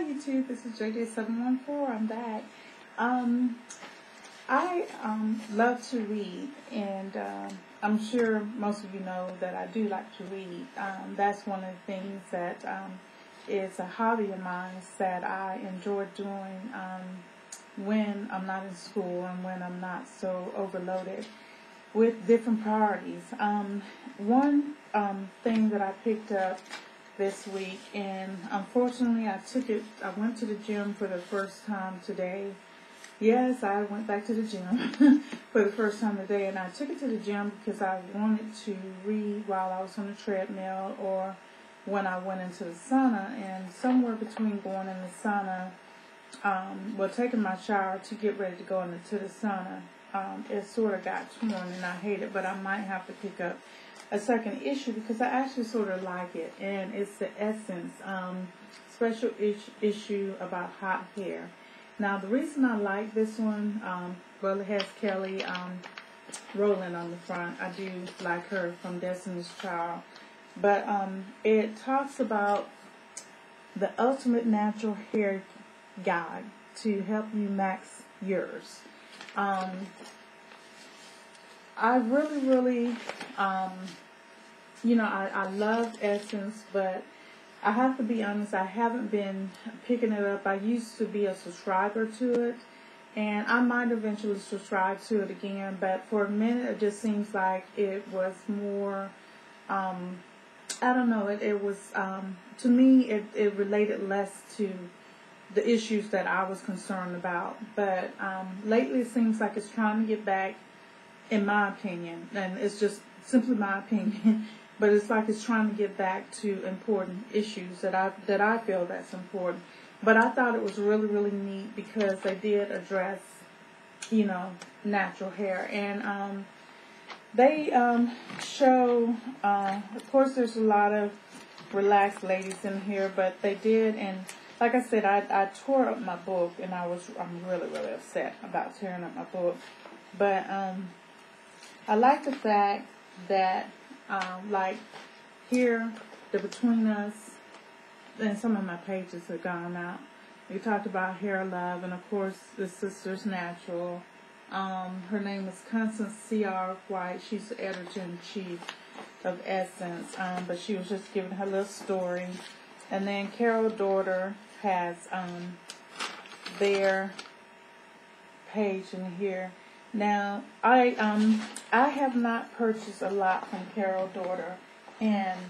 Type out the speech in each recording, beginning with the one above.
Hi YouTube, this is JJ714. I'm back. I love to read, and I'm sure most of you know that I do like to read. That's one of the things that is a hobby of mine that I enjoy doing when I'm not in school and when I'm not so overloaded with different priorities. One thing that I picked up this week, and unfortunately I went to the gym for the first time today. Yes, I went back to the gym for the first time today, and I took it to the gym because I wanted to read while I was on the treadmill or when I went into the sauna. And somewhere between going in the sauna, taking my shower to get ready to go into the sauna, it sort of got torn, and I hate it, but I might have to pick up a second issue because I actually sort of like it, and it's the Essence special issue about hot hair. Now, the reason I like this one, it has Kelly Rowland on the front. I do like her from Destiny's Child, but it talks about the ultimate natural hair guide to help you max yours. I really, I love Essence, but I have to be honest, I haven't been picking it up. I used to be a subscriber to it, and I might eventually subscribe to it again, but for a minute it just seems like it was more, I don't know, it was, to me, it related less to the issues that I was concerned about. But lately it seems like it's trying to get back, in my opinion, and it's just simply my opinion, but it's like it's trying to get back to important issues that I feel that's important. But I thought it was really neat because they did address, natural hair, and they show, of course, there's a lot of relaxed ladies in here, but they did, and like I said, I tore up my book, and I'm really upset about tearing up my book. But I like the fact that, like here, the Between Us, and some of my pages have gone out. We talked about Hair Love, and of course, the Sister's Natural. Her name is Constance C.R. White. She's the editor-in-chief of Essence, but she was just giving her little story. And then Carol Daughter has their page in here. Now, I have not purchased a lot from Carol Daughter, and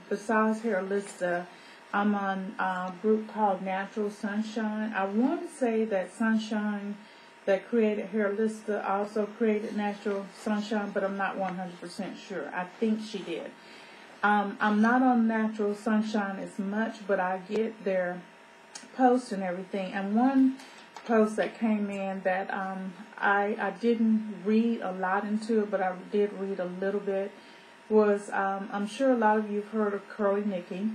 besides Hairlista, I'm on a group called Natural Sunshine. I want to say that Sunshine that created Hairlista also created Natural Sunshine, but I'm not 100% sure. I think she did. I'm not on Natural Sunshine as much, but I get their posts and everything. And one post that came in that I didn't read a lot into it, but I did read a little bit, was I'm sure a lot of you have heard of Curly Nikki.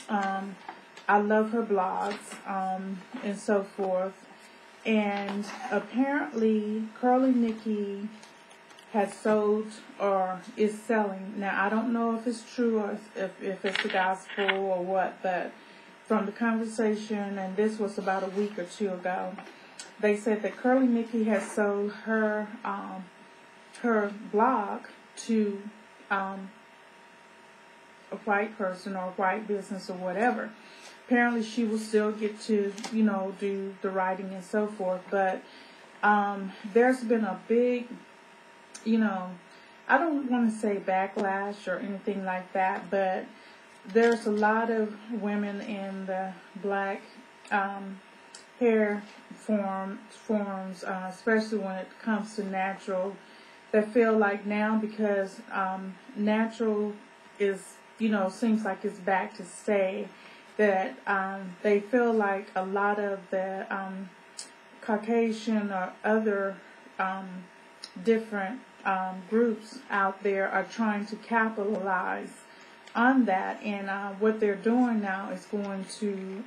I love her blogs and so forth. And apparently Curly Nikki has sold or is selling. Now, I don't know if it's true or if it's the gospel or what, but from the conversation, and this was about a week or two ago, they said that Curly Nikki has sold her her blog to a white person or a white business or whatever. Apparently she will still get to, do the writing and so forth, but there's been a big, I don't want to say backlash or anything like that, but there's a lot of women in the black hair forums, especially when it comes to natural, that feel like now because natural is, seems like it's back to stay, that they feel like a lot of the Caucasian or other different groups out there are trying to capitalize on that, and what they're doing now is going to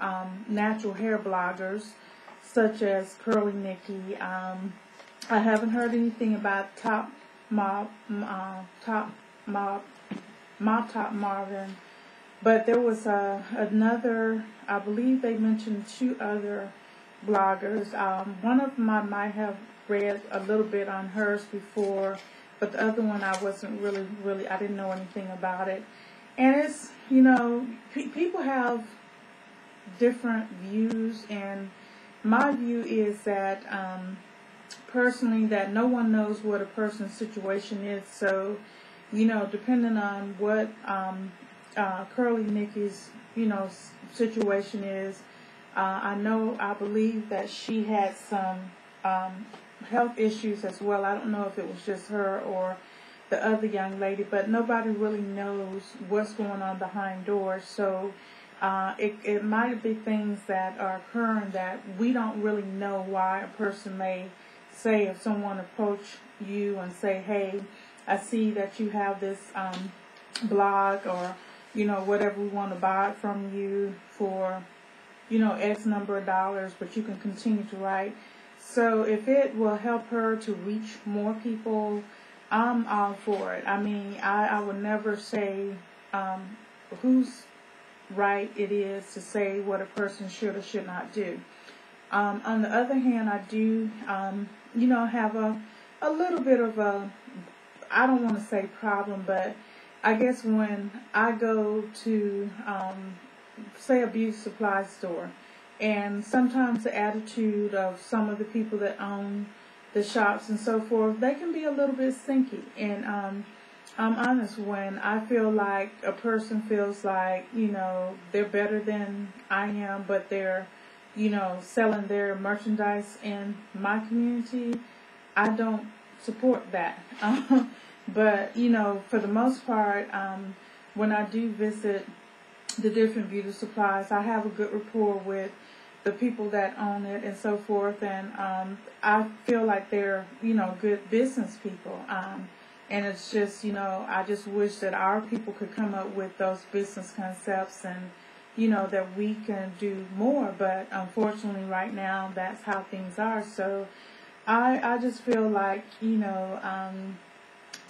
natural hair bloggers such as Curly Nikki. I haven't heard anything about Top Marvin But there was another, I believe they mentioned two other bloggers. One of them I might have read a little bit on hers before, but the other one I wasn't really, I didn't know anything about it. And it's, people have different views, and my view is that personally that no one knows what a person's situation is. So, depending on what Curly Nikki's, situation is, I believe that she had some health issues as well. I don't know if it was just her or the other young lady, but nobody really knows what's going on behind doors. So it might be things that are occurring that we don't really know why a person may say. If someone approach you and say, hey, I see that you have this blog, or whatever, we want to buy it from you for X number of dollars, but you can continue to write. So if it will help her to reach more people, I'm all for it. I mean, I would never say whose right it is to say what a person should or should not do. On the other hand, I do, have a little bit of a, I don't want to say problem, but I guess when I go to, say, a beauty supply store, and sometimes the attitude of some of the people that own the shops and so forth, they can be a little bit stinky. And I'm honest, when I feel like a person feels like, they're better than I am, but they're, selling their merchandise in my community, I don't support that. But, for the most part, when I do visit the different beauty supplies, I have a good rapport with the people that own it and so forth. And I feel like they're, good business people. And it's just, I just wish that our people could come up with those business concepts and, that we can do more. But unfortunately, right now, that's how things are. So I just feel like, to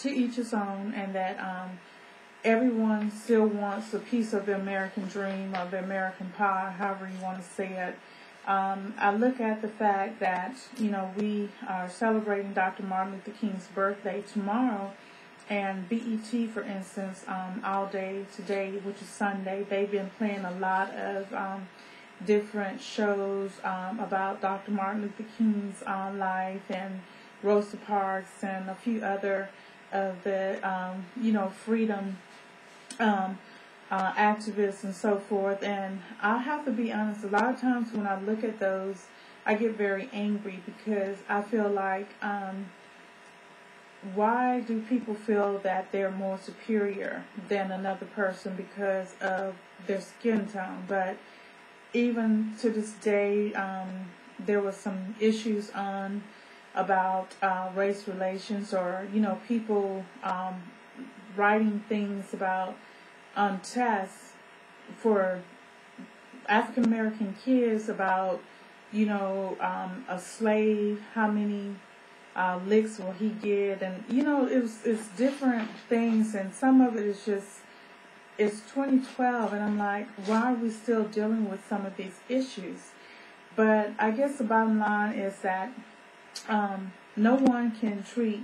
each his own, and that everyone still wants a piece of the American dream, or the American pie, however you want to say it. I look at the fact that, we are celebrating Dr. Martin Luther King's birthday tomorrow, and BET, for instance, all day today, which is Sunday, they've been playing a lot of different shows about Dr. Martin Luther King's life, and Rosa Parks, and a few other of the, freedom activists and so forth. And I have to be honest, a lot of times when I look at those, I get very angry, because I feel like, why do people feel that they're more superior than another person because of their skin tone? But even to this day, there was some issues about race relations, or people writing things about tests for African American kids about a slave, how many licks will he get, and it's different things, and some of it is just, it's 2012, and I'm like, why are we still dealing with some of these issues? But I guess the bottom line is that no one can treat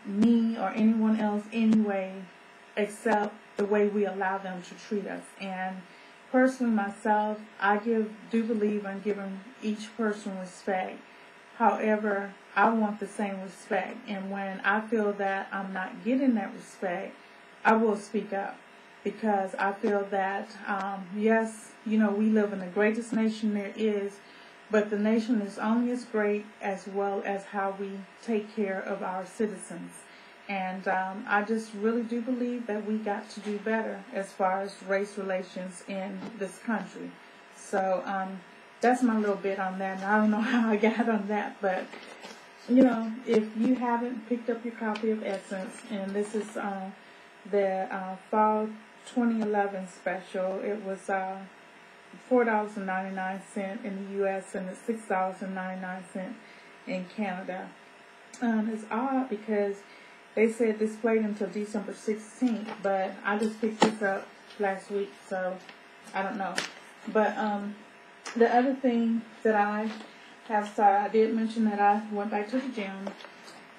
me or anyone else anyway except the way we allow them to treat us. And personally, myself, I do believe in giving each person respect. However, I want the same respect. And when I feel that I'm not getting that respect, I will speak up. Because I feel that, yes, we live in the greatest nation there is, but the nation is only as great as well as how we take care of our citizens. And I just really do believe that we got to do better as far as race relations in this country. So that's my little bit on that. And I don't know how I got on that, but, if you haven't picked up your copy of Essence, and this is the fall 2011 special, it was $4.99 in the U.S. and it's $6.99 in Canada. It's odd because they said displayed until December 16th, but I just picked this up last week, so I don't know. But the other thing that I have started, I did mention that I went back to the gym,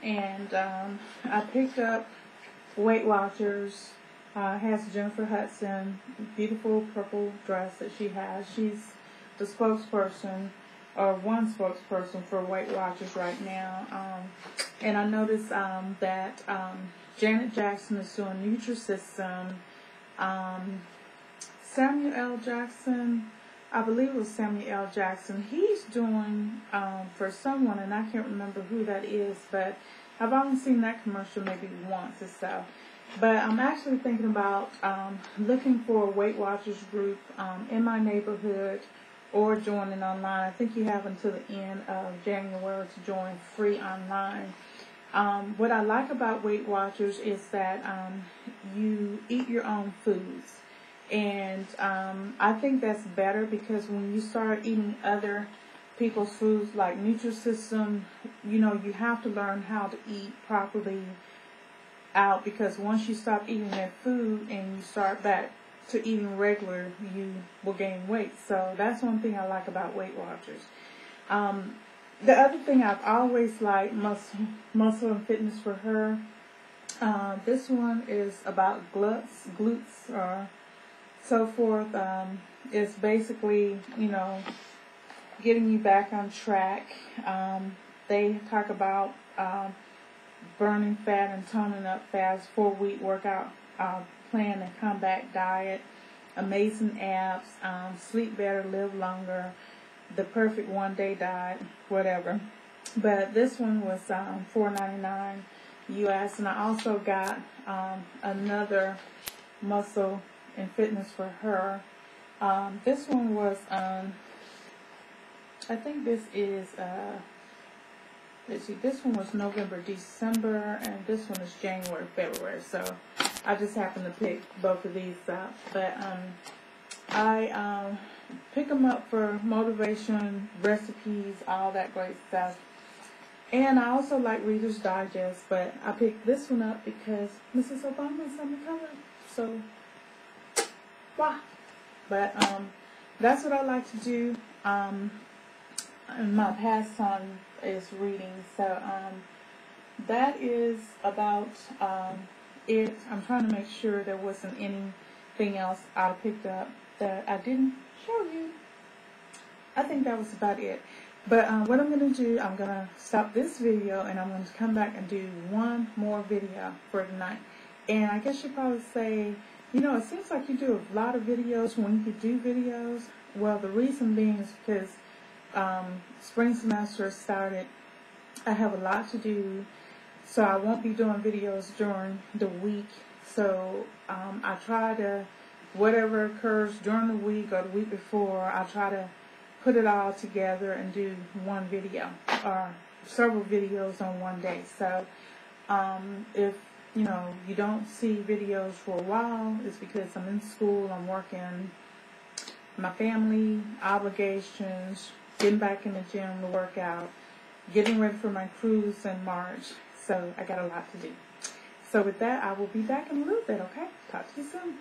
and I picked up Weight Watchers. Has Jennifer Hudson, beautiful purple dress that she has. She's the spokesperson, or one spokesperson for Weight Watchers right now. And I noticed that Janet Jackson is doing Nutrisystem. Samuel L. Jackson, I believe it was Samuel L. Jackson, he's doing for someone, and I can't remember who that is, but I've only seen that commercial maybe once or so. But I'm actually thinking about looking for a Weight Watchers group in my neighborhood or joining online. I think you have until the end of January to join free online. What I like about Weight Watchers is that you eat your own foods. And I think that's better, because when you start eating other people's foods like Nutrisystem, you know, you have to learn how to eat properly out, because once you stop eating that food and you start back to eating regular, you will gain weight. So that's one thing I like about Weight Watchers. The other thing I've always liked, Muscle and Fitness for Her. This one is about glutes or so forth. It's basically, you know, getting you back on track. They talk about burning fat and toning up fast, 4-week workout plan and comeback diet, amazing abs, sleep better, live longer, the perfect one-day diet, whatever. But this one was $4.99 US, and I also got another Muscle and Fitness for Her. This one was I think this is let's see, this one was November, December, and this one is January, February. So I just happened to pick both of these up. But I pick them up for motivation, recipes, all that great stuff. And I also like Reader's Digest, but I picked this one up because Mrs. Obama is on the cover. So, wow. But that's what I like to do. And my pastime is reading. So that is about it. I'm trying to make sure there wasn't anything else I picked up that I didn't show you. I think that was about it. But what I'm going to do, I'm going to stop this video, and I'm going to come back and do one more video for tonight. And I guess you'd probably say, you know, it seems like you do a lot of videos when you could do videos. Well, the reason being is because spring semester started. I have a lot to do, so I won't be doing videos during the week. So I try to, whatever occurs during the week or the week before, I try to put it all together and do one video or several videos on one day. So if you know you don't see videos for a while, it's because I'm in school, I'm working, my family obligations, getting back in the gym to work out, getting ready for my cruise in March. So I got a lot to do. So with that, I will be back in a little bit, okay? Talk to you soon.